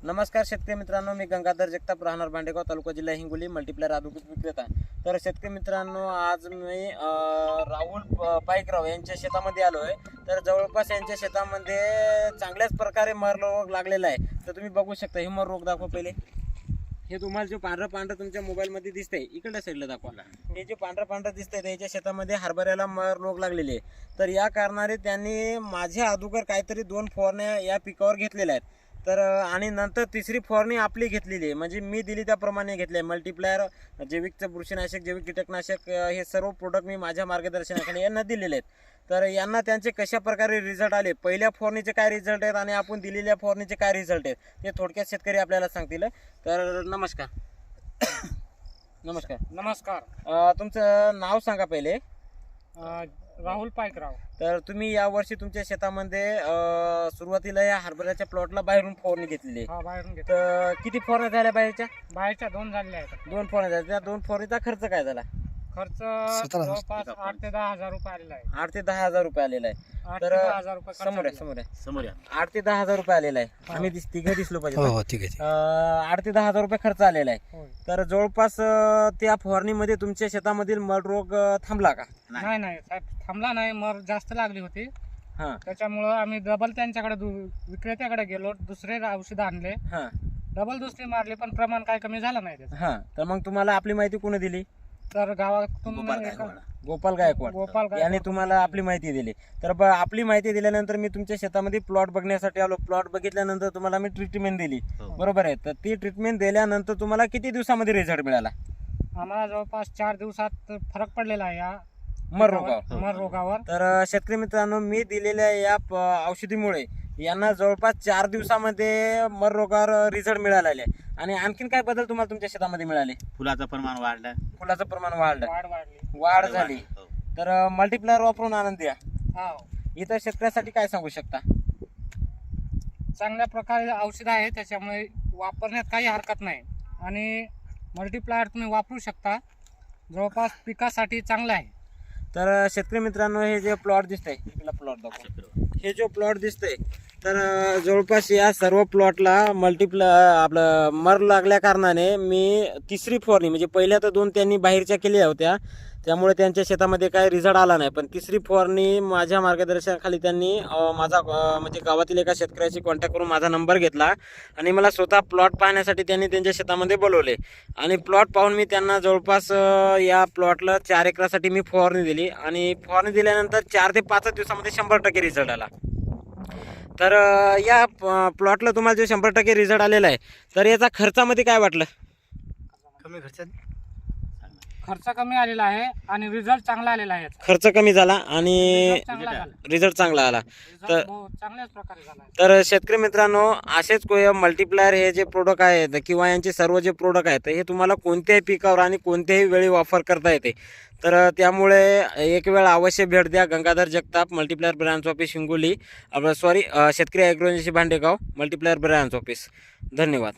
नमस्कार शेतकरी मित्रांनो, मी गंगाधर जगताप, राहणार भांडेगाव, तालुका जिल्हा हिंगोली, मल्टीप्लायर आधुनिक विक्रेता. तर शेतकरी मित्रांनो, आज मी राहुल पाईकराव यांच्या शेतामध्ये आलो आहे. तर जवळपास यांच्या शेतामध्ये चांगल्याच प्रकारे मर रोग लागलेला आहे. तर तुम्ही बघू शकता, हे मर रोग दाखवा पहिले. हे तुम्हाला जो पांढरा तुमच्या मोबाईलमध्ये दिसतंय, इकडल्या साईडला दाखवा. हे जे पांढरा दिसतंय त्याच्या शेतामध्ये हरभऱ्याला मर रोग लागलेले आहे. तर या कारणाने त्यांनी माझ्या अगोदर काहीतरी 2 फवारण्या या पिकावर घेतलेल्या आहेत. तर आणि नंतर तिसरी फवारणी आपली घेतलेली आहे, म्हणजे मी दिली त्याप्रमाणे घेतले. मल्टीप्लायर, जैविकचं बुरशीनाशक, जैविक कीटकनाशक, हे सर्व प्रोडक्ट मी माझ्या मार्गदर्शनाखाली यांना दिलेले आहेत. तर यांना त्यांचे कशा प्रकारे रिझल्ट आले, पहिल्या फवारणीचे काय रिझल्ट आहेत आणि आपण दिलेल्या फवारणीचे काय रिझल्ट आहेत, ते थोडक्यात शेतकरी आपल्याला सांगतील. तर नमस्कार. नमस्कार. तुमचं नाव सांगा पहिले. राहुल पाईकराव. तर तुम्ही यावर्षी तुमच्या शेतामध्ये सुरुवातीला या हरभऱ्याच्या प्लॉटला बाहेरून फवारणी घेतलेली आहे. बाहेरून घेतो. तर किती फवारण्या झाल्या बाहेरच्या 2 झालेल्या आहेत. 2 फवारण्या झाल्या. त्या 2 फवारणीचा खर्च काय झाला? खर्च जवळपास 8 ते 10 हजार रुपये आलेला आहे. 8 ते 10 हजार रुपये आलेला आहे. 8 तर ते 10 हजार रुपये खर्च समोर आलेला आहे. 8 ते 10 हजार रुपये आलेला आहे. आम्ही तिघं दिसलो पाहिजे. हो ठीक आहे. 8 ते 10 हजार रुपये खर्च आलेला आहे. होय. तर जवळपास त्या फवारणीमध्ये तुमच्या शेतामधील मड रोग थांबला का? नाही साहेब, थांबला नाही. मर जास्त लागली होती. हा त्याच्यामुळं आम्ही डबल त्यांच्याकडे विक्रेत्याकडे गेलो, दुसरे औषध आणले, हा डबल दुसरी मारली, पण प्रमाण काय कमी झालं नाही त्याचं. हा. तर मग तुम्हाला आपली माहिती कोणी दिली? तर गावातून गोपाल गायकवाड यांनी तुम्हाला आपली माहिती दिली. तर आपली माहिती दिल्यानंतर मी तुमच्या शेतामध्ये प्लॉट बघण्यासाठी आलो. प्लॉट बघितल्यानंतर तुम्हाला मी ट्रीटमेंट दिली, बरोबर आहे. तर ती ट्रीटमेंट दिल्यानंतर तुम्हाला किती दिवसामध्ये रिझल्ट मिळाला? आम्हाला जवळपास 4 दिवसात फरक पडलेला आहे या मर रोगावर. तर शेतकरी मित्रांनो, मी दिलेल्या या औषधीमुळे यांना जवळपास 4 दिवसामध्ये मर रोगावर रिझल्ट मिळाला आहे. आणि आणखीन काय बदल तुम्हाला तुमच्या शेतामध्ये मिळाले? फुलाचं प्रमाण वाढलं, फुलाचं प्रमाण वाढलं, वाढली. वाढ झाली. तर मल्टीप्लायर वापरून आनंद द्या. हो. इतर शेतकऱ्यासाठी काय सांगू शकता? चांगल्या प्रकारे औषध आहे, त्याच्यामुळे वापरण्यात काही हरकत नाही. आणि मल्टीप्लायर तुम्ही वापरू शकता, जवळपास पिकासाठी चांगलं आहे. तर शेतकरी मित्रांनो, हे जे प्लॉट दिसतंय, प्लॉट दाखवा. हे जो प्लॉट दिसतंय, तर जवळपास या सर्व प्लॉटला आपलं मर लागल्या कारणाने मी तिसरी फवारणी, म्हणजे पहिल्या तर 2 त्यांनी बाहेरच्या केल्या होत्या, त्यामुळे त्यांच्या शेतामध्ये काय रिझल्ट आला नाही. पण तिसरी फवारणी माझ्या मार्गदर्शनाखाली त्यांनी माझा म्हणजे गावातील एका शेतकऱ्याशी कॉन्टॅक्ट करून माझा नंबर घेतला आणि मला स्वतः प्लॉट पाहण्यासाठी त्यांनी त्यांच्या शेतामध्ये बोलवले. आणि प्लॉट पाहून मी त्यांना जवळपास या प्लॉटला 4 एकरासाठी मी फवारणी दिली. आणि फवारणी दिल्यानंतर 4 ते 5 दिवसामध्ये 100% रिझल्ट आला. तर या प्लॉटला तुम्हाला जो 100% रिझल्ट आलेला आहे, तर याचा खर्चामध्ये काय वाटलं? कमी खर्चात खर्च कमी आलेला आहे आणि रिझल्ट चांगला आलेला आहे. खर्च कमी झाला आणि चांगला झाला. रिझल्ट चांगला आला. तर चांगल्याच प्रकारे झाला आहे. तर शेतकरी मित्रांनो, असेच मल्टीप्लायर हे जे प्रोडक्ट आहेत किंवा यांचे सर्व जे प्रोडक्ट आहेत, हे तुम्हाला कोणत्याही पिकावर आणि कोणत्याही वेळी वापर करता येते. तर त्यामुळे एक वेळ अवश्य भेट द्या. Gangadhar Jagtap, multiplier branch office Hingoli, शेतकरी agro agency Bhandegaon, multiplier branch office. धन्यवाद.